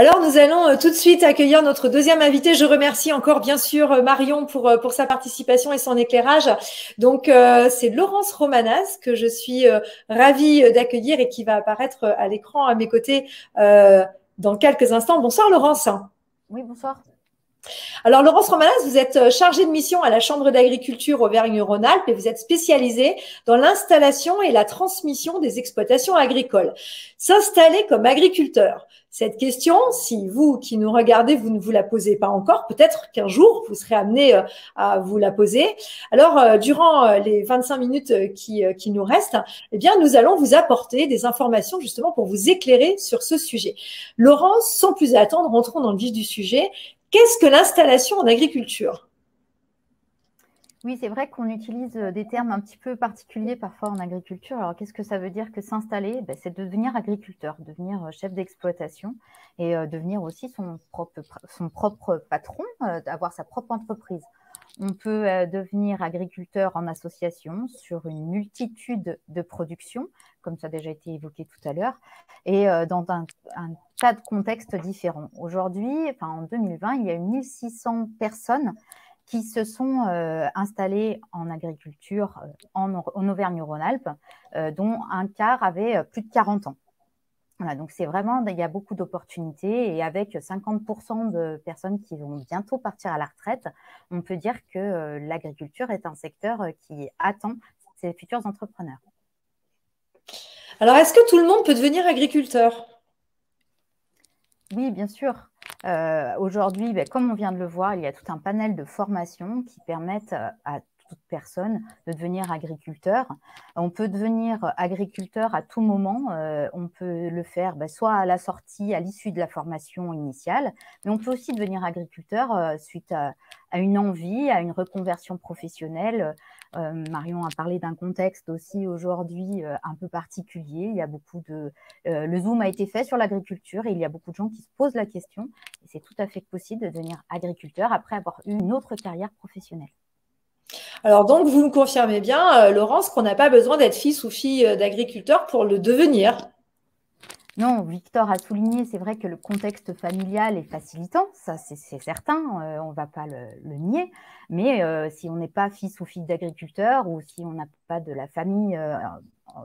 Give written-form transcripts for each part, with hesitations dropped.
Alors, nous allons tout de suite accueillir notre deuxième invité. Je remercie encore, bien sûr, Marion pour sa participation et son éclairage. Donc, c'est Laurence Romanas que je suis ravie d'accueillir et qui va apparaître à l'écran à mes côtés dans quelques instants. Bonsoir, Laurence. Oui, bonsoir. Alors, Laurence Romanas, vous êtes chargée de mission à la Chambre d'agriculture Auvergne-Rhône-Alpes et vous êtes spécialisée dans l'installation et la transmission des exploitations agricoles. S'installer comme agriculteur. Cette question, si vous qui nous regardez, vous ne vous la posez pas encore, peut-être qu'un jour, vous serez amené à vous la poser. Alors, durant les 25 minutes qui nous restent, eh bien, nous allons vous apporter des informations justement pour vous éclairer sur ce sujet. Laurence, sans plus attendre, rentrons dans le vif du sujet. Qu'est-ce que l'installation en agriculture? Oui, c'est vrai qu'on utilise des termes un petit peu particuliers parfois en agriculture. Alors, qu'est-ce que ça veut dire que s'installer? C'est devenir agriculteur, devenir chef d'exploitation et devenir aussi son propre patron, avoir sa propre entreprise. On peut devenir agriculteur en association sur une multitude de productions, comme ça a déjà été évoqué tout à l'heure, et dans un tas de contextes différents. Aujourd'hui, en 2020, il y a eu 1600 personnes qui se sont installées en agriculture en Auvergne-Rhône-Alpes, dont un quart avait plus de 40 ans. Voilà, donc c'est vraiment, il y a beaucoup d'opportunités et avec 50% de personnes qui vont bientôt partir à la retraite, on peut dire que l'agriculture est un secteur qui attend ses futurs entrepreneurs. Alors, est-ce que tout le monde peut devenir agriculteur? Oui, bien sûr. Aujourd'hui, comme on vient de le voir, il y a tout un panel de formations qui permettent à toute personne de devenir agriculteur. On peut devenir agriculteur à tout moment. On peut le faire soit à la sortie, à l'issue de la formation initiale, mais on peut aussi devenir agriculteur suite à une envie, à une reconversion professionnelle. Marion a parlé d'un contexte aussi aujourd'hui un peu particulier. Il y a beaucoup de… le Zoom a été fait sur l'agriculture et il y a beaucoup de gens qui se posent la question. Et c'est tout à fait possible de devenir agriculteur après avoir eu une autre carrière professionnelle. Alors donc, vous me confirmez bien, Laurence, qu'on n'a pas besoin d'être fils ou fille d'agriculteur pour le devenir? Non, Victor a souligné, c'est vrai que le contexte familial est facilitant, ça c'est certain, on ne va pas le nier, mais si on n'est pas fils ou fille d'agriculteur ou si on n'a pas de la famille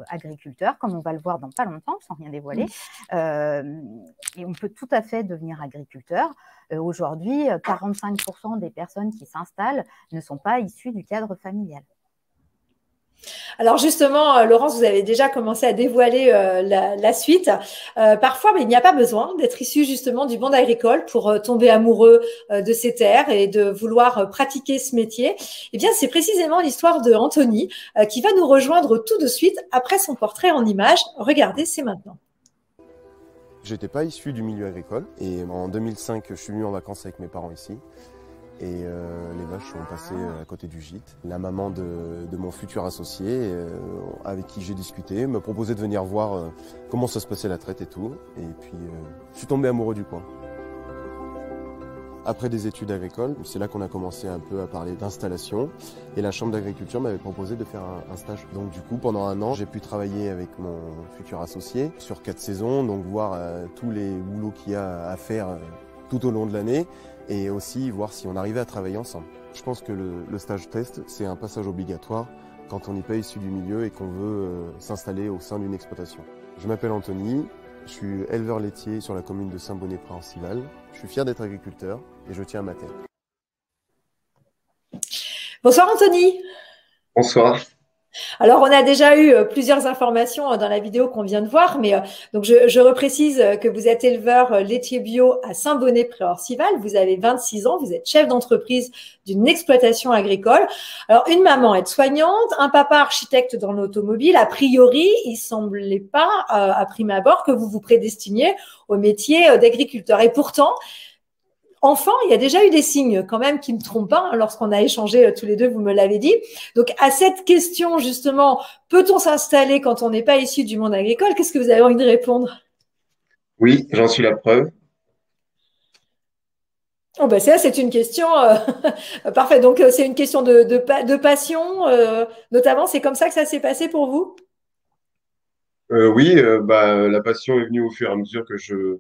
agriculteur, comme on va le voir dans pas longtemps, sans rien dévoiler, et on peut tout à fait devenir agriculteur. Aujourd'hui, 45% des personnes qui s'installent ne sont pas issues du cadre familial. Alors justement, Laurence, vous avez déjà commencé à dévoiler la suite. Parfois, il n'y a pas besoin d'être issu justement du monde agricole pour tomber amoureux de ces terres et de vouloir pratiquer ce métier. Eh bien, c'est précisément l'histoire de Anthony qui va nous rejoindre tout de suite après son portrait en images. Regardez, c'est maintenant. J'étais pas issu du milieu agricole et en 2005, je suis venu en vacances avec mes parents ici. Et les vaches sont passées à côté du gîte. La maman de mon futur associé, avec qui j'ai discuté, me proposait de venir voir comment ça se passait la traite et tout. Et puis, je suis tombé amoureux du coin. Après des études agricoles, c'est là qu'on a commencé un peu à parler d'installation. Et la Chambre d'agriculture m'avait proposé de faire un stage. Donc du coup, pendant un an, j'ai pu travailler avec mon futur associé sur 4 saisons, donc voir tous les boulots qu'il y a à faire tout au long de l'année. Et aussi voir si on arrivait à travailler ensemble. Je pense que le stage test, c'est un passage obligatoire quand on n'est pas issu du milieu et qu'on veut s'installer au sein d'une exploitation. Je m'appelle Anthony, je suis éleveur laitier sur la commune de Saint-Bonnet-Pré-Ancival. Je suis fier d'être agriculteur et je tiens à ma terre. Bonsoir Anthony. Bonsoir. Alors, on a déjà eu plusieurs informations dans la vidéo qu'on vient de voir, mais donc je reprécise que vous êtes éleveur laitier bio à Saint-Bonnet-Pré-Ancival. Vous avez 26 ans, vous êtes chef d'entreprise d'une exploitation agricole. Alors, une maman aide-soignante, un papa architecte dans l'automobile. A priori, il semblait pas, à prime abord, que vous vous prédestiniez au métier d'agriculteur. Et pourtant, enfant, il y a déjà eu des signes quand même qui ne trompent pas lorsqu'on a échangé tous les deux, vous me l'avez dit. Donc, à cette question, justement, peut-on s'installer quand on n'est pas issu du monde agricole? Qu'est-ce que vous avez envie de répondre? Oui, j'en suis la preuve. Oh ben ça, c'est une question parfait. Donc, c'est une question de passion, notamment. C'est comme ça que ça s'est passé pour vous? Oui, la passion est venue au fur et à mesure que je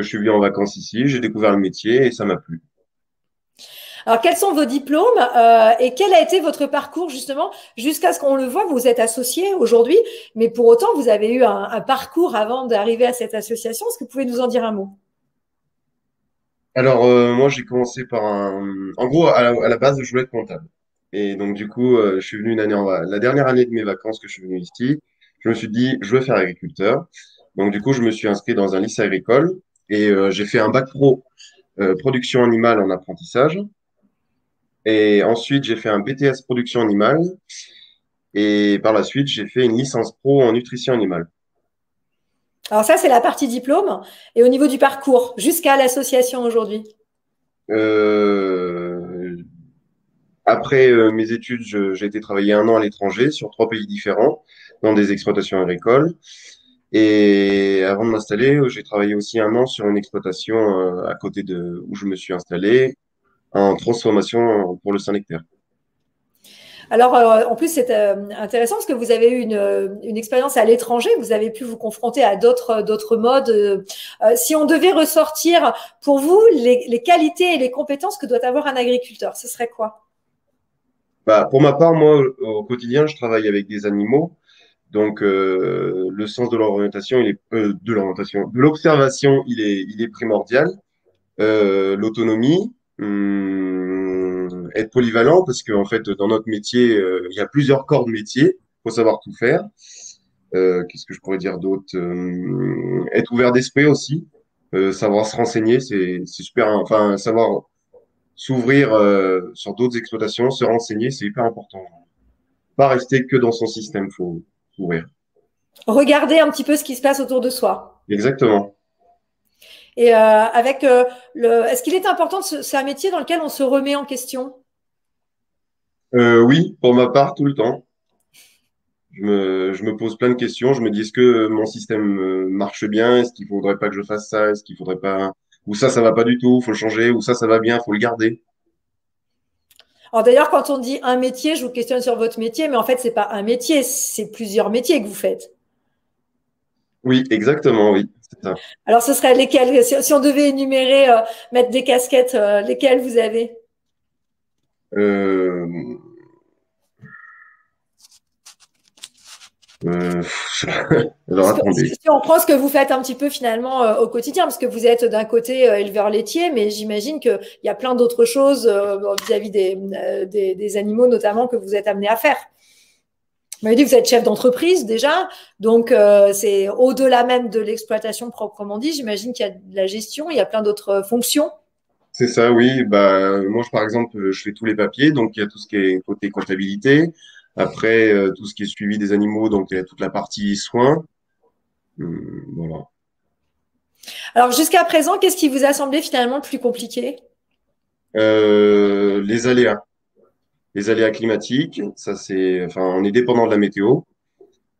suis venu en vacances ici. J'ai découvert le métier et ça m'a plu. Alors, quels sont vos diplômes et quel a été votre parcours justement jusqu'à ce qu'on le voit, vous êtes associé aujourd'hui, mais pour autant, vous avez eu un parcours avant d'arriver à cette association. Est-ce que vous pouvez nous en dire un mot? Alors, moi, j'ai commencé par En gros, à la base, je voulais être comptable. Et donc, du coup, je suis venu la dernière année de mes vacances que je suis venu ici, je me suis dit, je veux faire agriculteur. Donc, du coup, je me suis inscrit dans un lycée agricole et j'ai fait un bac pro production animale en apprentissage. Et ensuite, j'ai fait un BTS production animale. Et par la suite, j'ai fait une licence pro en nutrition animale. Alors ça, c'est la partie diplôme. Et au niveau du parcours, jusqu'à l'association aujourd'hui. Euh, Après mes études, j'ai été travailler un an à l'étranger sur 3 pays différents dans des exploitations agricoles. Et avant de m'installer, j'ai travaillé aussi un an sur une exploitation à côté de où je me suis installé en transformation pour le Saint-Nectaire. Alors, en plus, c'est intéressant parce que vous avez eu une expérience à l'étranger, vous avez pu vous confronter à d'autres modes. Si on devait ressortir pour vous les qualités et les compétences que doit avoir un agriculteur, ce serait quoi? Pour ma part, moi, au quotidien, je travaille avec des animaux. Donc, le sens de l'orientation, de l'observation, il est primordial. L'autonomie, être polyvalent, parce qu'en fait, dans notre métier, il y a plusieurs corps de métier. Faut savoir tout faire. Qu'est-ce que je pourrais dire d'autre? Être ouvert d'esprit aussi. Savoir se renseigner, c'est super. Enfin, savoir s'ouvrir sur d'autres exploitations, se renseigner, c'est hyper important. Pas rester que dans son système, faut ouvrir. Regarder un petit peu ce qui se passe autour de soi. Exactement. Et est-ce qu'il est important c'est un métier dans lequel on se remet en question? Oui, pour ma part, tout le temps. Je me pose plein de questions. Je me dis, est-ce que mon système marche bien? Est-ce qu'il faudrait pas que je fasse ça? Est-ce qu'il faudrait pas... Ou ça va pas du tout, faut le changer. Ou ça va bien, faut le garder. Alors d'ailleurs, quand on dit un métier, je vous questionne sur votre métier, mais en fait, c'est pas un métier, c'est plusieurs métiers que vous faites. Oui, exactement, oui, c'est ça. Alors, ce serait lesquels? Si on devait énumérer, mettre des casquettes, lesquelles vous avez? Euh, euh, alors, attendez. Si on prend ce que vous faites un petit peu finalement au quotidien, parce que vous êtes d'un côté éleveur laitier, mais j'imagine qu'il y a plein d'autres choses vis-à-vis des animaux notamment que vous êtes amené à faire. Vous m'avez dit que vous êtes chef d'entreprise déjà, donc c'est au-delà même de l'exploitation proprement dit. J'imagine qu'il y a de la gestion, il y a plein d'autres fonctions. C'est ça, oui. Moi, par exemple, je fais tous les papiers, donc il y a tout ce qui est côté comptabilité. Après, tout ce qui est suivi des animaux, donc il y a toute la partie soins. Voilà. Alors jusqu'à présent, qu'est-ce qui vous a semblé finalement le plus compliqué? Les aléas. Les aléas climatiques, enfin, on est dépendant de la météo.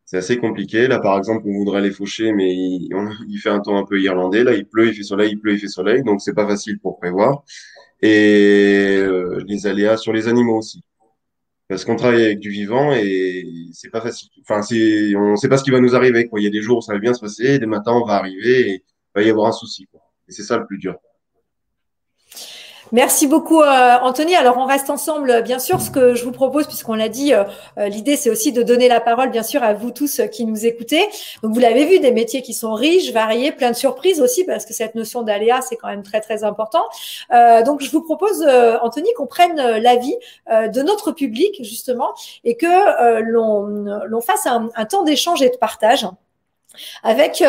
C'est assez compliqué. Là, par exemple, on voudrait les faucher, mais il fait un temps un peu irlandais. Là, il pleut, il fait soleil, il pleut, il fait soleil. Donc, c'est pas facile pour prévoir. Et les aléas sur les animaux aussi. Parce qu'on travaille avec du vivant et c'est pas facile. Enfin, on sait pas ce qui va nous arriver, quoi. Il y a des jours où ça va bien se passer, et des matins, on va arriver et il va y avoir un souci, quoi. Et c'est ça le plus dur. Merci beaucoup, Anthony. Alors, on reste ensemble, bien sûr. Ce que je vous propose, puisqu'on l'a dit, l'idée, c'est aussi de donner la parole, bien sûr, à vous tous qui nous écoutez. Donc, vous l'avez vu, des métiers qui sont riches, variés, plein de surprises aussi, parce que cette notion d'aléa, c'est quand même très, très important. Donc, je vous propose, Anthony, qu'on prenne l'avis de notre public, justement, et que l'on fasse un temps d'échange et de partage avec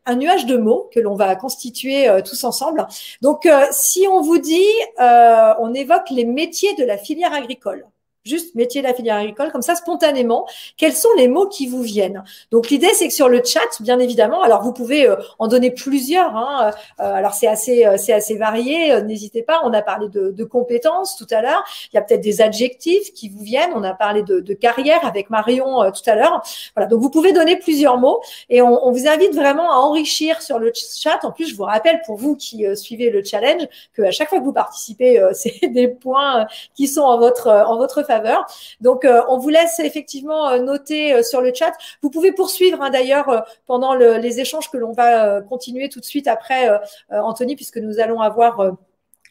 un nuage de mots que l'on va constituer tous ensemble. Donc, si on vous dit, on évoque les métiers de la filière agricole. Juste métier de la filière agricole, comme ça, spontanément, quels sont les mots qui vous viennent? Donc, l'idée, c'est que sur le chat, bien évidemment, alors vous pouvez en donner plusieurs, hein, alors c'est assez varié, n'hésitez pas, on a parlé de compétences tout à l'heure, il y a peut-être des adjectifs qui vous viennent, on a parlé de carrière avec Marion tout à l'heure, voilà, donc vous pouvez donner plusieurs mots et on vous invite vraiment à enrichir sur le chat. En plus, je vous rappelle, pour vous qui suivez le challenge, qu'à chaque fois que vous participez, c'est des points qui sont en votre faveur. faveur. Donc, on vous laisse effectivement noter sur le chat. Vous pouvez poursuivre d'ailleurs pendant les échanges que l'on va continuer tout de suite après, Anthony, puisque nous allons avoir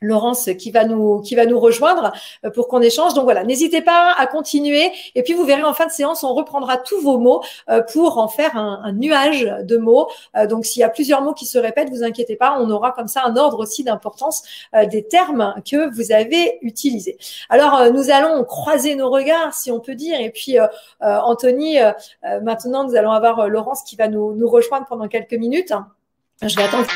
Laurence qui va nous rejoindre pour qu'on échange. Donc voilà, n'hésitez pas à continuer. Et puis vous verrez en fin de séance, on reprendra tous vos mots pour en faire un nuage de mots. Donc s'il y a plusieurs mots qui se répètent, vous inquiétez pas, on aura comme ça un ordre aussi d'importance des termes que vous avez utilisés. Alors nous allons croiser nos regards, si on peut dire. Et puis Anthony, maintenant nous allons avoir Laurence qui va nous rejoindre pendant quelques minutes. Je vais attendre.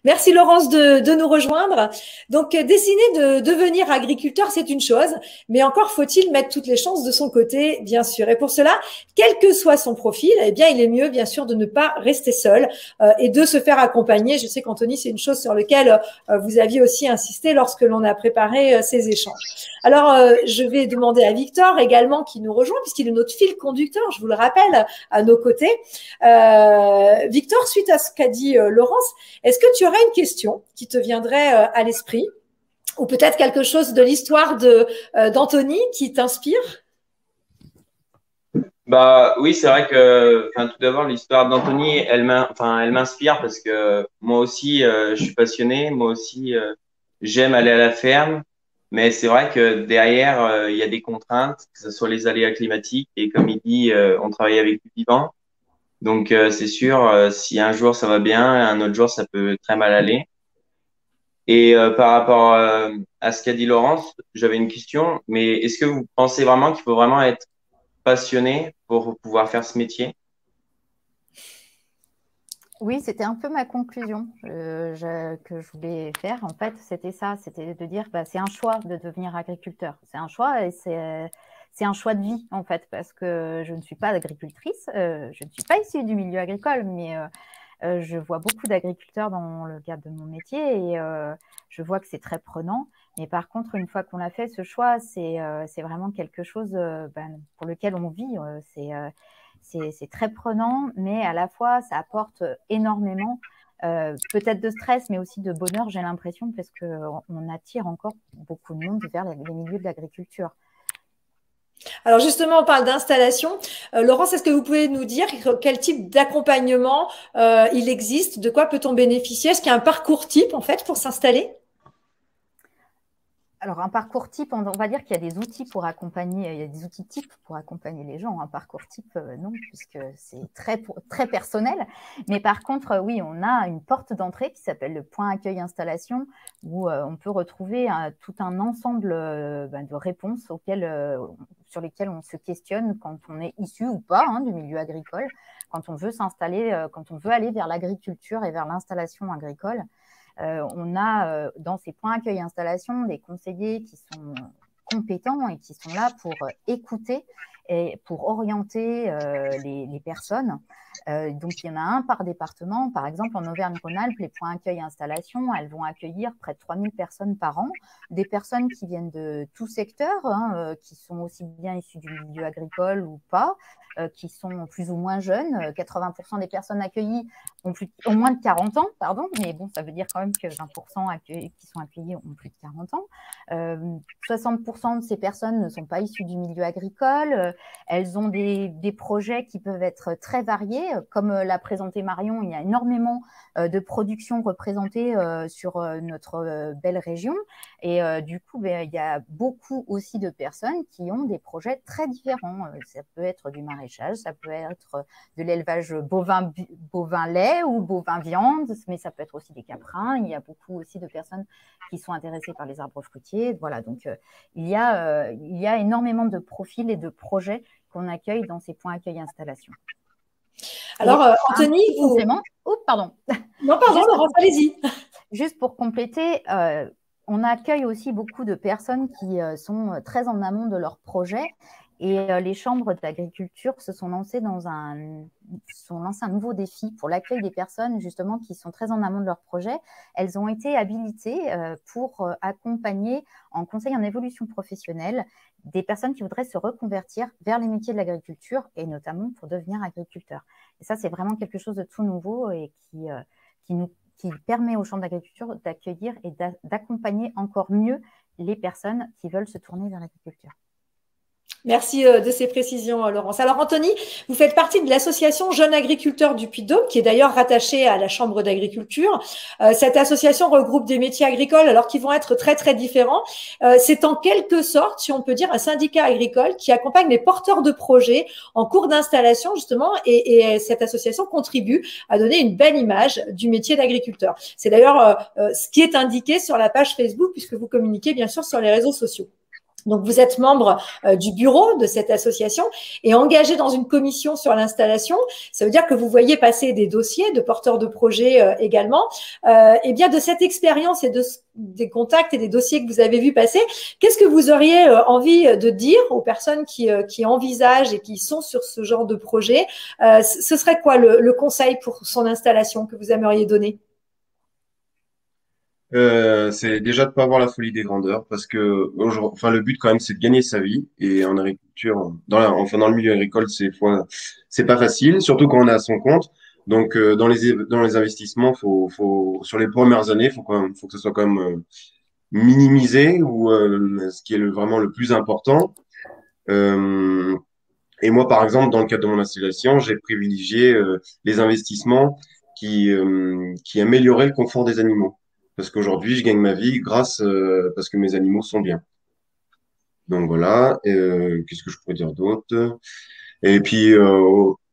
Merci Laurence de nous rejoindre. Donc, décider de devenir agriculteur, c'est une chose, mais encore faut-il mettre toutes les chances de son côté, bien sûr. Et pour cela, quel que soit son profil, eh bien, il est mieux, bien sûr, de ne pas rester seul et de se faire accompagner. Je sais qu'Anthony, c'est une chose sur laquelle vous aviez aussi insisté lorsque l'on a préparé ces échanges. Alors, je vais demander à Victor également qui nous rejoint, puisqu'il est notre fil conducteur, je vous le rappelle, à nos côtés. Victor, suite à ce qu'a dit Laurence, est-ce que tu aurais une question qui te viendrait à l'esprit ou peut-être quelque chose de l'histoire d'Anthony qui t'inspire? Bah oui, c'est vrai que, tout d'abord, l'histoire d'Anthony, elle m'inspire parce que moi aussi, je suis passionné, moi aussi, j'aime aller à la ferme, mais c'est vrai que derrière, il y a des contraintes, que ce soit les aléas climatiques et comme il dit, on travaille avec du vivant, donc c'est sûr, si un jour ça va bien, un autre jour ça peut très mal aller. Et par rapport à ce qu'a dit Laurence, j'avais une question, mais est-ce que vous pensez vraiment qu'il faut vraiment être passionné pour pouvoir faire ce métier? Oui, c'était un peu ma conclusion que je voulais faire. En fait, c'était ça, c'était de dire c'est un choix de devenir agriculteur. C'est un choix et c'est un choix de vie, en fait, parce que je ne suis pas agricultrice, je ne suis pas issue du milieu agricole, mais je vois beaucoup d'agriculteurs dans le cadre de mon métier et je vois que c'est très prenant. Mais par contre, une fois qu'on a fait ce choix, c'est vraiment quelque chose pour lequel on vit. C'est très prenant, mais à la fois, ça apporte énormément, peut-être de stress, mais aussi de bonheur, j'ai l'impression, parce qu'on attire encore beaucoup de monde vers les milieux de l'agriculture. Alors justement, on parle d'installation. Laurence, est-ce que vous pouvez nous dire quel type d'accompagnement il existe? De quoi peut-on bénéficier? Est-ce qu'il y a un parcours type, en fait, pour s'installer? Alors, un parcours type, on va dire qu'il y a des outils pour accompagner, il y a des outils types pour accompagner les gens. Un parcours type, non, puisque c'est très personnel. Mais par contre, oui, on a une porte d'entrée qui s'appelle le point accueil installation, où on peut retrouver tout un ensemble de réponses sur lesquelles on se questionne quand on est issu ou pas du milieu agricole, quand on veut s'installer, quand on veut aller vers l'agriculture et vers l'installation agricole. On a dans ces points accueil installation des conseillers qui sont compétents et qui sont là pour écouter et pour orienter les personnes. Donc, il y en a un par département. Par exemple, en Auvergne-Rhône-Alpes, les points accueil installation, elles vont accueillir près de 3000 personnes par an, des personnes qui viennent de tout secteur, qui sont aussi bien issues du milieu agricole ou pas, qui sont plus ou moins jeunes. 80% des personnes accueillies ont moins de 40 ans, pardon, mais bon, ça veut dire quand même que 20% qui sont accueillis ont plus de 40 ans. 60% de ces personnes ne sont pas issues du milieu agricole. Elles ont des projets qui peuvent être très variés. Comme l'a présenté Marion, il y a énormément de productions représentées sur notre belle région. Et du coup, il y a beaucoup aussi de personnes qui ont des projets très différents. Ça peut être du maraîchage, ça peut être de l'élevage bovin lait ou bovin viande, mais ça peut être aussi des caprins. Il y a beaucoup aussi de personnes qui sont intéressées par les arbres fruitiers. Voilà, donc il y a énormément de profils et de projets qu'on accueille dans ces points accueil installation. Alors, Anthony, vous... Oh, pardon. Non, pardon, Laurence, allez-y. Juste pour compléter, on accueille aussi beaucoup de personnes qui sont très en amont de leur projet. Et les chambres d'agriculture se sont lancées un nouveau défi pour l'accueil des personnes justement qui sont très en amont de leur projet. Elles ont été habilitées pour accompagner en conseil en évolution professionnelle des personnes qui voudraient se reconvertir vers les métiers de l'agriculture et notamment pour devenir agriculteur. Et ça, c'est vraiment quelque chose de tout nouveau et qui permet aux chambres d'agriculture d'accueillir et d'accompagner encore mieux les personnes qui veulent se tourner vers l'agriculture. Merci de ces précisions, Laurence. Alors, Anthony, vous faites partie de l'association Jeunes Agriculteurs du Puy-de-Dôme, qui est d'ailleurs rattachée à la Chambre d'agriculture. Cette association regroupe des métiers agricoles, alors qui vont être très, très différents. C'est en quelque sorte, si on peut dire, un syndicat agricole qui accompagne les porteurs de projets en cours d'installation, justement, et cette association contribue à donner une belle image du métier d'agriculteur. C'est d'ailleurs ce qui est indiqué sur la page Facebook, puisque vous communiquez, bien sûr, sur les réseaux sociaux. Donc, vous êtes membre du bureau de cette association et engagé dans une commission sur l'installation. Ça veut dire que vous voyez passer des dossiers de porteurs de projets également. Et bien, de cette expérience et des contacts et des dossiers que vous avez vus passer, qu'est-ce que vous auriez envie de dire aux personnes qui envisagent et qui sont sur ce genre de projet? Ce serait quoi le conseil pour son installation que vous aimeriez donner? C'est déjà de pas avoir la folie des grandeurs parce que enfin le but quand même c'est de gagner sa vie et en agriculture enfin dans le milieu agricole c'est pas facile surtout quand on est à son compte donc dans les investissements faut sur les premières années faut que ce soit quand même minimisé ou ce qui est vraiment le plus important et moi par exemple dans le cadre de mon installation j'ai privilégié les investissements qui amélioraient le confort des animaux. Parce qu'aujourd'hui, je gagne ma vie parce que mes animaux sont bien. Donc voilà. Qu'est-ce que je pourrais dire d'autre? Et puis,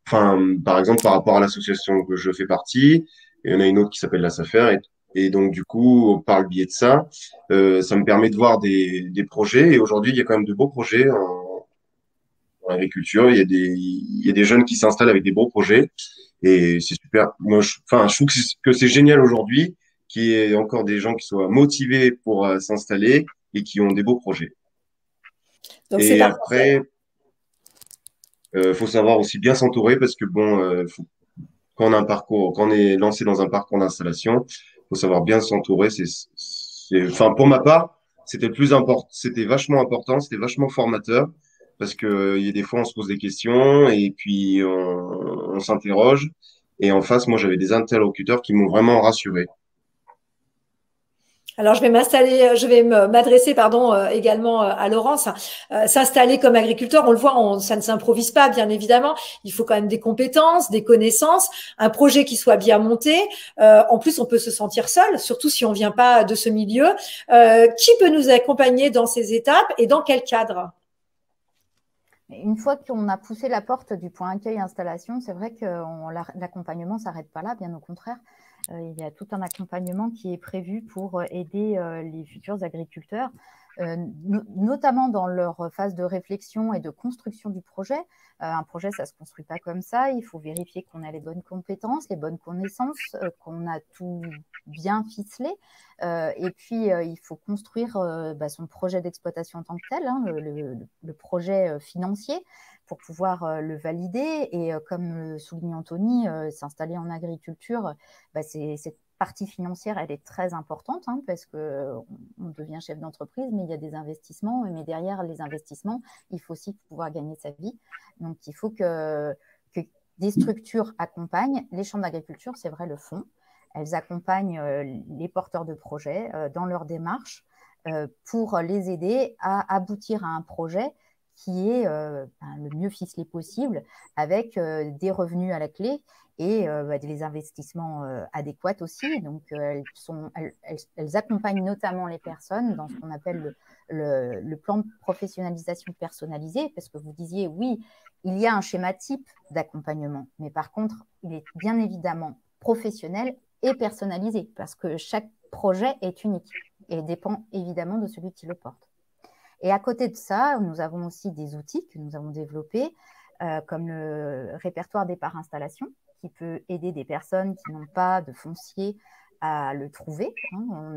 enfin, par exemple, par rapport à l'association que je fais partie, il y en a une autre qui s'appelle la SAFER. Et donc, du coup, par le biais de ça, ça me permet de voir des projets. Et aujourd'hui, il y a quand même de beaux projets en agriculture. Il y a des jeunes qui s'installent avec des beaux projets. Et c'est super. Moi, je trouve que c'est génial aujourd'hui qu'il y ait encore des gens qui soient motivés pour s'installer et qui ont des beaux projets. Donc, et après, faut savoir aussi bien s'entourer parce que bon, quand on a un parcours, quand on est lancé dans un parcours d'installation, faut savoir bien s'entourer. Enfin, pour ma part, c'était le plus important, c'était vachement important, c'était vachement formateur parce que il y a des fois on se pose des questions et puis on s'interroge. Et en face, moi, j'avais des interlocuteurs qui m'ont vraiment rassuré. Alors, je vais m'adresser, également à Laurence. S'installer comme agriculteur, on le voit, ça ne s'improvise pas, bien évidemment. Il faut quand même des compétences, des connaissances, un projet qui soit bien monté. En plus, on peut se sentir seul, surtout si on vient pas de ce milieu. Qui peut nous accompagner dans ces étapes et dans quel cadre? Une fois qu'on a poussé la porte du point accueil installation, c'est vrai que l'accompagnement ne s'arrête pas là, bien au contraire. Il y a tout un accompagnement qui est prévu pour aider les futurs agriculteurs, notamment dans leur phase de réflexion et de construction du projet. Un projet, ça ne se construit pas comme ça. Il faut vérifier qu'on a les bonnes compétences, les bonnes connaissances, qu'on a tout bien ficelé. Et puis, il faut construire son projet d'exploitation en tant que tel, hein, le projet financier, pour pouvoir le valider. Et comme le souligne Anthony, s'installer en agriculture, cette partie financière, elle est très importante hein, parce qu'on devient chef d'entreprise, mais il y a des investissements. Mais derrière les investissements, il faut aussi pouvoir gagner sa vie. Donc, il faut que des structures accompagnent. Les chambres d'agriculture, c'est vrai, le font. Elles accompagnent les porteurs de projets dans leur démarche pour les aider à aboutir à un projet qui est le mieux ficelé possible, avec des revenus à la clé et des investissements adéquats aussi. Donc, elles accompagnent notamment les personnes dans ce qu'on appelle le plan de professionnalisation personnalisé, parce que vous disiez, oui, il y a un schéma type d'accompagnement, mais par contre, il est bien évidemment professionnel et personnalisé, parce que chaque projet est unique et dépend évidemment de celui qui le porte. Et à côté de ça, nous avons aussi des outils que nous avons développés, comme le répertoire départ installation, qui peut aider des personnes qui n'ont pas de foncier à le trouver. Hein. On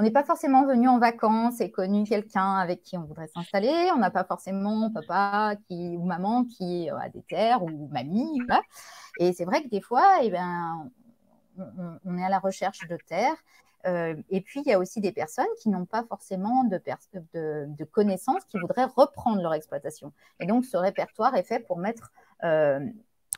n'est pas forcément venu en vacances et connu quelqu'un avec qui on voudrait s'installer. On n'a pas forcément papa ou maman qui a des terres ou mamie. Voilà. Et c'est vrai que des fois, on est à la recherche de terres. Et puis, il y a aussi des personnes qui n'ont pas forcément de connaissances, qui voudraient reprendre leur exploitation. Et donc, ce répertoire est fait pour mettre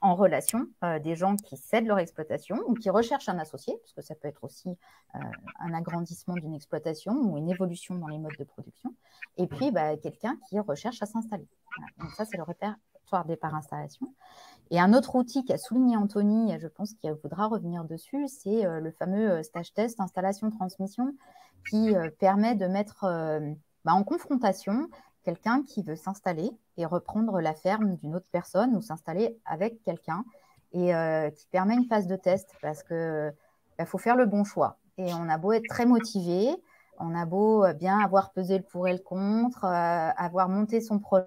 en relation des gens qui cèdent leur exploitation ou qui recherchent un associé, parce que ça peut être aussi un agrandissement d'une exploitation ou une évolution dans les modes de production, et puis quelqu'un qui recherche à s'installer. Voilà. Donc ça, c'est le répertoire départ installation. Et un autre outil qu'a souligné Anthony, je pense qu'il voudra revenir dessus, c'est le fameux stage test installation-transmission qui permet de mettre en confrontation quelqu'un qui veut s'installer et reprendre la ferme d'une autre personne ou s'installer avec quelqu'un et qui permet une phase de test parce qu'il faut faire le bon choix. Et on a beau être très motivé, on a beau bien avoir pesé le pour et le contre, avoir monté son projet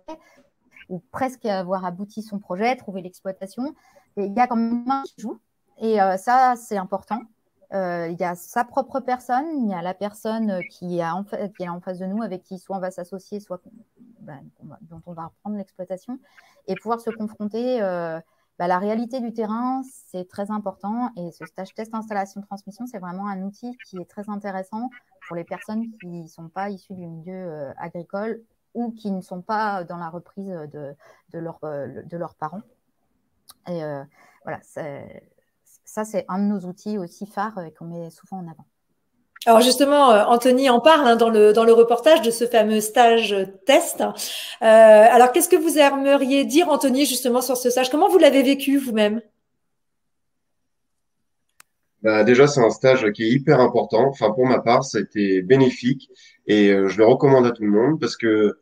ou presque avoir abouti son projet, trouvé l'exploitation, il y a quand même un qui joue et ça, c'est important. Il y a sa propre personne, il y a la personne qui est en face de nous, avec qui soit on va s'associer, soit dont on va reprendre l'exploitation, et pouvoir se confronter la réalité du terrain, c'est très important. Et ce stage test installation-transmission, c'est vraiment un outil qui est très intéressant pour les personnes qui ne sont pas issues du milieu agricole ou qui ne sont pas dans la reprise de leurs parents. Et voilà, ça, c'est un de nos outils aussi phares qu'on met souvent en avant. Alors justement, Anthony en parle dans le reportage de ce fameux stage test. Alors, qu'est-ce que vous aimeriez dire, Anthony, justement sur ce stage? Comment vous l'avez vécu vous-même? Déjà, c'est un stage qui est hyper important. Enfin, pour ma part, ça a été bénéfique et je le recommande à tout le monde parce que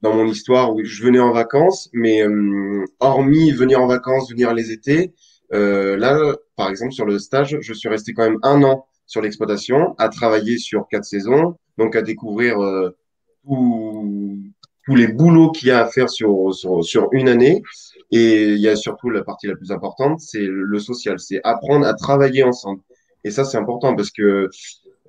dans mon histoire, oui, je venais en vacances, mais hormis venir en vacances, venir les étés, là, par exemple, sur le stage, je suis resté quand même 1 an sur l'exploitation, à travailler sur 4 saisons, donc à découvrir tous les boulots qu'il y a à faire sur une année. Et il y a surtout la partie la plus importante, c'est le social, c'est apprendre à travailler ensemble. Et ça, c'est important parce que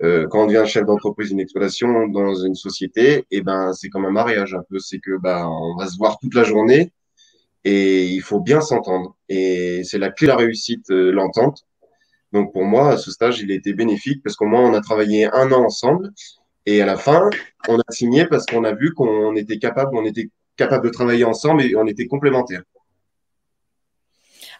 quand on devient chef d'entreprise, une exploitation dans une société, et ben c'est comme un mariage un peu, c'est que on va se voir toute la journée et il faut bien s'entendre. Et c'est la clé de la réussite, l'entente. Donc pour moi, ce stage, il a été bénéfique parce qu'au moins on a travaillé 1 an ensemble et à la fin, on a signé parce qu'on a vu qu'on était capable de travailler ensemble et on était complémentaires.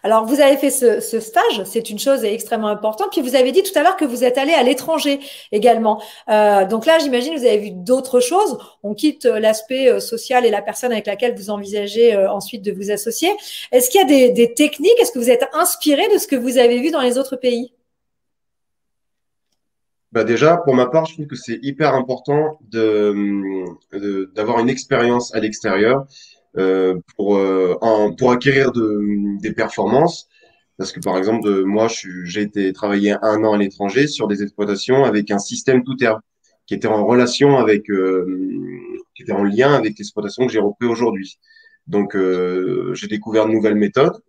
Alors, vous avez fait ce stage, c'est une chose extrêmement importante. Puis, vous avez dit tout à l'heure que vous êtes allé à l'étranger également. Donc là, j'imagine, vous avez vu d'autres choses. On quitte l'aspect social et la personne avec laquelle vous envisagez ensuite de vous associer. Est-ce qu'il y a des techniques? Est-ce que vous êtes inspiré de ce que vous avez vu dans les autres pays? Déjà, pour ma part, je trouve que c'est hyper important d'avoir une expérience à l'extérieur pour acquérir des performances. Parce que par exemple, moi, j'ai été travailler 1 an à l'étranger sur des exploitations avec un système tout terre qui était en relation avec, qui était en lien avec l'exploitation que j'ai repris aujourd'hui. Donc, j'ai découvert de nouvelles méthodes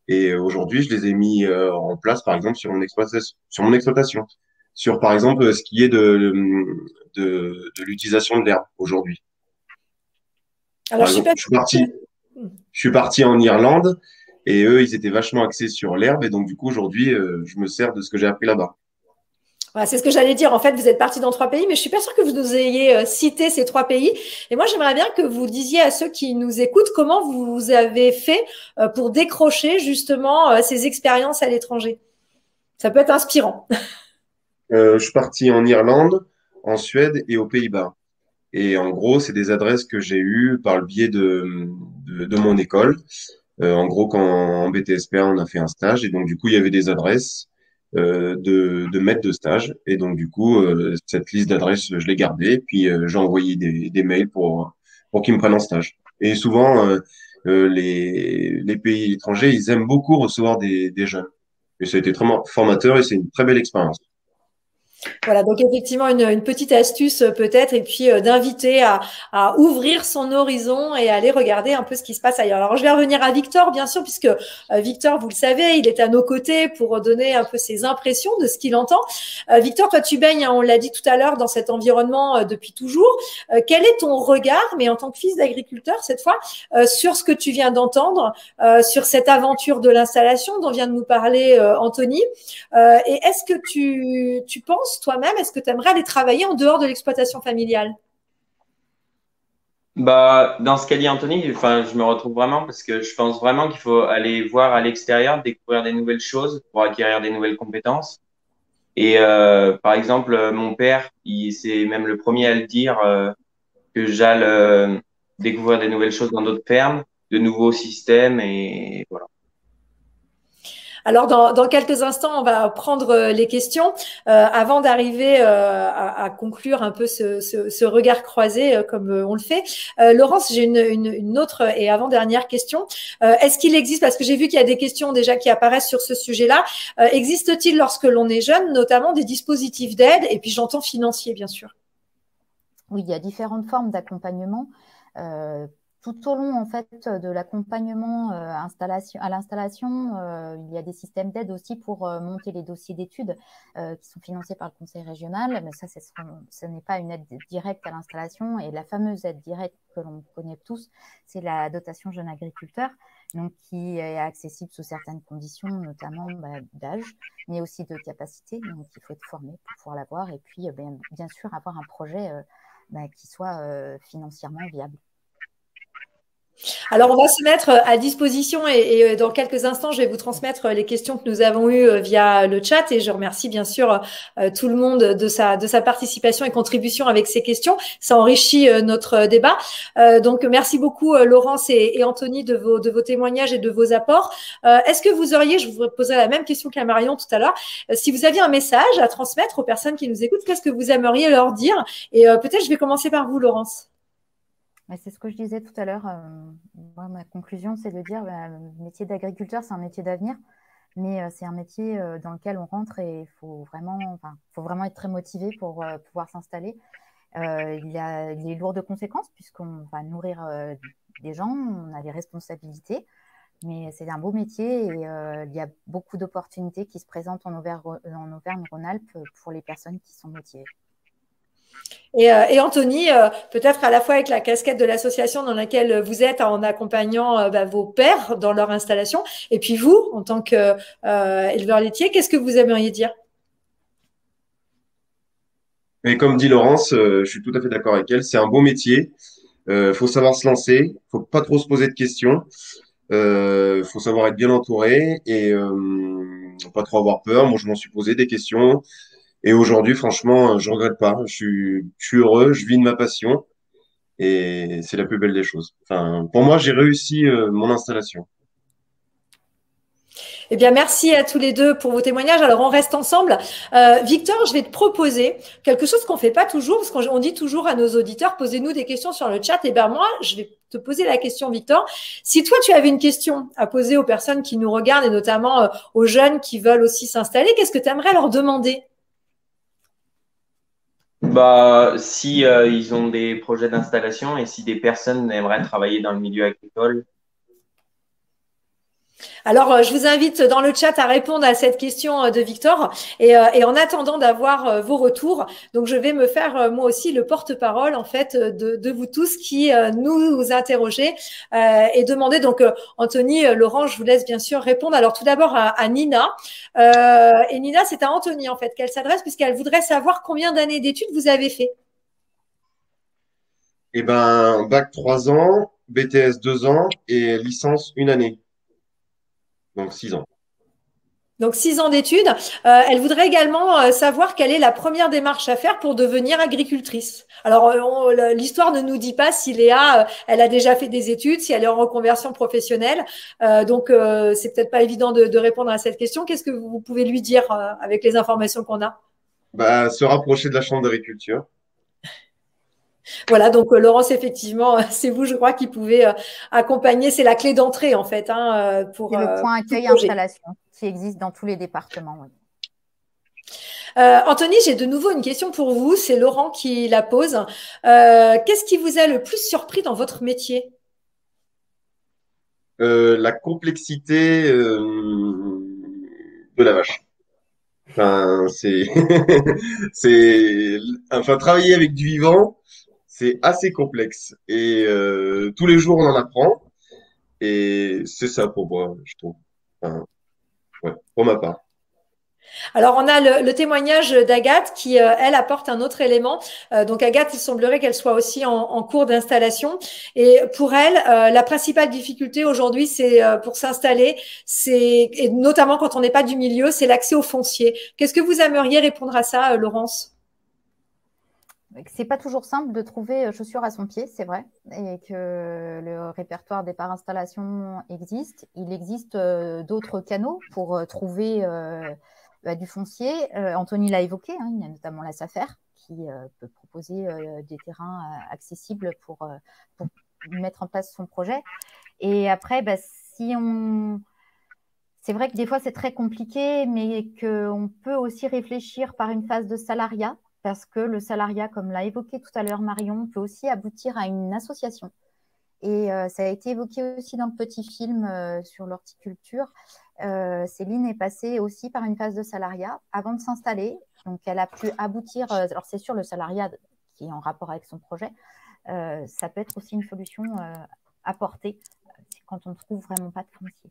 et aujourd'hui, je les ai mis en place, par exemple, sur mon exploitation. Sur, par exemple, ce qui est de l'utilisation de l'herbe aujourd'hui. Alors, Par exemple, je suis parti en Irlande et eux, ils étaient vachement axés sur l'herbe et donc du coup, aujourd'hui, je me sers de ce que j'ai appris là-bas. Voilà, c'est ce que j'allais dire. En fait, vous êtes parti dans 3 pays, mais je suis pas sûre que vous nous ayez cité ces 3 pays. Et moi, j'aimerais bien que vous disiez à ceux qui nous écoutent comment vous avez fait pour décrocher justement ces expériences à l'étranger. Ça peut être inspirant. Je suis parti en Irlande, en Suède et aux Pays-Bas. Et en gros, c'est des adresses que j'ai eues par le biais de mon école. En gros, quand en BTSPA, on a fait un stage et donc du coup, il y avait des adresses de maîtres de stage. Et donc du coup, cette liste d'adresses, je l'ai gardée. Puis j'ai envoyé des mails pour qu'ils me prennent en stage. Et souvent, les pays étrangers, ils aiment beaucoup recevoir des jeunes. Et ça a été très formateur et c'est une très belle expérience. Voilà, donc effectivement une petite astuce peut-être, et puis d'inviter à ouvrir son horizon et aller regarder un peu ce qui se passe ailleurs. Alors je vais revenir à Victor, bien sûr, puisque Victor, vous le savez, il est à nos côtés pour donner un peu ses impressions de ce qu'il entend. Victor, toi tu baignes, on l'a dit tout à l'heure, dans cet environnement depuis toujours. Quel est ton regard, mais en tant que fils d'agriculteur cette fois, sur ce que tu viens d'entendre, sur cette aventure de l'installation dont vient de nous parler Anthony, et est-ce que tu penses Laurence, toi-même, est-ce que tu aimerais aller travailler en dehors de l'exploitation familiale? Bah, dans ce qu'a dit Anthony, enfin, je me retrouve vraiment parce que je pense vraiment qu'il faut aller voir à l'extérieur, découvrir des nouvelles choses pour acquérir des nouvelles compétences. Et par exemple, mon père, c'est même le premier à le dire que j'aille découvrir des nouvelles choses dans d'autres fermes, de nouveaux systèmes et voilà. Alors, dans quelques instants, on va prendre les questions. Avant d'arriver à conclure un peu ce regard croisé comme on le fait. Laurence, j'ai une autre et avant-dernière question. Est-ce qu'il existe, parce que j'ai vu qu'il y a des questions déjà qui apparaissent sur ce sujet-là, existe-t-il lorsque l'on est jeune, notamment des dispositifs d'aide, et puis j'entends financier, bien sûr? Oui, il y a différentes formes d'accompagnement. Tout au long en fait de l'accompagnement à l'installation, il y a des systèmes d'aide aussi pour monter les dossiers d'études qui sont financés par le conseil régional. Mais ça, ce n'est pas une aide directe à l'installation. Et la fameuse aide directe que l'on connaît tous, c'est la dotation jeune agriculteur, donc qui est accessible sous certaines conditions, notamment d'âge, mais aussi de capacité. Donc il faut être formé pour pouvoir l'avoir et puis bien sûr avoir un projet qui soit financièrement viable. Alors, on va se mettre à disposition et dans quelques instants, je vais vous transmettre les questions que nous avons eues via le chat et je remercie bien sûr tout le monde de sa participation et contribution avec ces questions. Ça enrichit notre débat. Donc, merci beaucoup Laurence et Anthony de vos témoignages et de vos apports. Est-ce que vous auriez, je vous poserai la même question qu'à Marion tout à l'heure, si vous aviez un message à transmettre aux personnes qui nous écoutent, qu'est-ce que vous aimeriez leur dire? Et peut-être je vais commencer par vous, Laurence. C'est ce que je disais tout à l'heure. Ma conclusion, c'est de dire le métier d'agriculteur, c'est un métier d'avenir, mais c'est un métier dans lequel on rentre et il faut vraiment être très motivé pour pouvoir s'installer. Il est lourd de conséquences puisqu'on va nourrir des gens, on a des responsabilités, mais c'est un beau métier et il y a beaucoup d'opportunités qui se présentent en Auvergne-Rhône-Alpes pour les personnes qui sont motivées. Et Anthony, peut-être à la fois avec la casquette de l'association dans laquelle vous êtes en accompagnant vos pairs dans leur installation, et puis vous, en tant qu'éleveur laitier, qu'est-ce que vous aimeriez dire? Mais comme dit Laurence, je suis tout à fait d'accord avec elle. C'est un beau métier. Faut savoir se lancer. Faut pas trop se poser de questions. Faut savoir être bien entouré et pas trop avoir peur. Moi, je m'en suis posé des questions. Et aujourd'hui, franchement, je regrette pas. Je suis heureux. Je vis de ma passion. Et c'est la plus belle des choses. Enfin, pour moi, j'ai réussi mon installation. Eh bien, merci à tous les deux pour vos témoignages. Alors, on reste ensemble. Victor, je vais te proposer quelque chose qu'on fait pas toujours, parce qu'on dit toujours à nos auditeurs, posez-nous des questions sur le chat. Eh bien, moi, je vais te poser la question, Victor. Si toi, tu avais une question à poser aux personnes qui nous regardent, et notamment aux jeunes qui veulent aussi s'installer, qu'est-ce que tu aimerais leur demander? Bah, si ils ont des projets d'installation et si des personnes aimeraient travailler dans le milieu agricole. Alors, je vous invite dans le chat à répondre à cette question de Victor. Et en attendant d'avoir vos retours, donc je vais me faire moi aussi le porte-parole en fait de vous tous qui nous interrogez et demandez. Donc, Anthony, Laurent, je vous laisse bien sûr répondre. Alors, tout d'abord à Nina. Et Nina, c'est à Anthony en fait qu'elle s'adresse puisqu'elle voudrait savoir combien d'années d'études vous avez fait. Eh ben, bac 3 ans, BTS 2 ans et licence 1 année. Donc 6 ans. Donc, 6 ans d'études. Elle voudrait également savoir quelle est la première démarche à faire pour devenir agricultrice. Alors, l'histoire ne nous dit pas si Léa, elle a déjà fait des études, si elle est en reconversion professionnelle. Donc, c'est peut-être pas évident de répondre à cette question. Qu'est-ce que vous pouvez lui dire avec les informations qu'on a? Bah, se rapprocher de la chambre d'agriculture. Voilà, donc Laurence, effectivement, c'est vous, je crois, qui pouvez accompagner. C'est la clé d'entrée, en fait, pour c'est le point accueil installation qui existe dans tous les départements. Oui. Anthony, j'ai de nouveau une question pour vous. C'est Laurent qui la pose. Qu'est-ce qui vous a le plus surpris dans votre métier? La complexité de la vache. Enfin, enfin, travailler avec du vivant, c'est assez complexe. Et tous les jours, on en apprend. Et c'est ça pour moi, je trouve. Enfin, ouais, pour ma part. Alors, on a le témoignage d'Agathe qui, elle, apporte un autre élément. Donc, Agathe, il semblerait qu'elle soit aussi en cours d'installation. Et pour elle, la principale difficulté aujourd'hui, c'est pour s'installer, et notamment quand on n'est pas du milieu, c'est l'accès au foncier. Qu'est-ce que vous aimeriez répondre à ça, Laurence? C'est pas toujours simple de trouver chaussures à son pied, c'est vrai, et que le répertoire des par installation existe. Il existe d'autres canaux pour trouver du foncier. Anthony l'a évoqué, hein, il y a notamment la SAFER qui peut proposer des terrains accessibles pour mettre en place son projet. Et après, si on... C'est vrai que des fois, c'est très compliqué, mais qu'on peut aussi réfléchir par une phase de salariat, parce que le salariat, comme l'a évoqué tout à l'heure Marion, peut aussi aboutir à une association. Et ça a été évoqué aussi dans le petit film sur l'horticulture. Céline est passée aussi par une phase de salariat avant de s'installer. Donc, elle a pu aboutir. Alors, c'est sûr, le salariat qui est en rapport avec son projet, ça peut être aussi une solution apportée quand on ne trouve vraiment pas de foncier.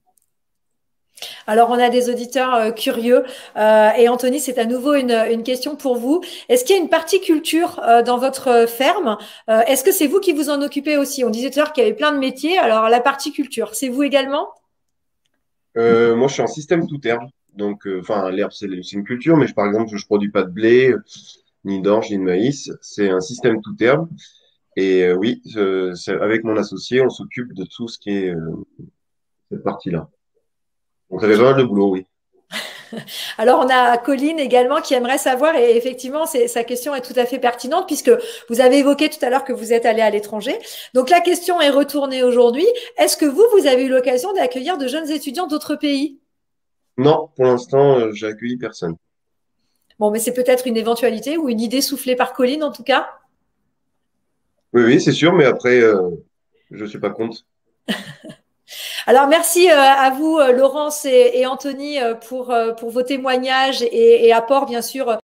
Alors, on a des auditeurs curieux. Et Anthony, c'est à nouveau une question pour vous. Est-ce qu'il y a une partie culture dans votre ferme? Est-ce que c'est vous qui vous en occupez aussi? On disait tout à l'heure qu'il y avait plein de métiers. Alors, la partie culture, c'est vous également? Moi, je suis en système tout herbe. Donc, enfin, l'herbe, c'est une culture, mais par exemple, je produis pas de blé, ni d'orge, ni de maïs. C'est un système tout herbe. Et oui, avec mon associé, on s'occupe de tout ce qui est cette partie-là. Donc, ça fait pas mal de boulot, oui. Alors, on a Colline également qui aimerait savoir, et effectivement, sa question est tout à fait pertinente puisque vous avez évoqué tout à l'heure que vous êtes allé à l'étranger. Donc, la question est retournée aujourd'hui. Est-ce que vous avez eu l'occasion d'accueillir de jeunes étudiants d'autres pays? Non, pour l'instant, j'ai accueilli personne. Bon, mais c'est peut-être une éventualité ou une idée soufflée par Colline en tout cas. Oui, oui, c'est sûr, mais après, je suis pas contre. Alors, merci à vous, Laurence et Anthony, pour vos témoignages et apports, bien sûr,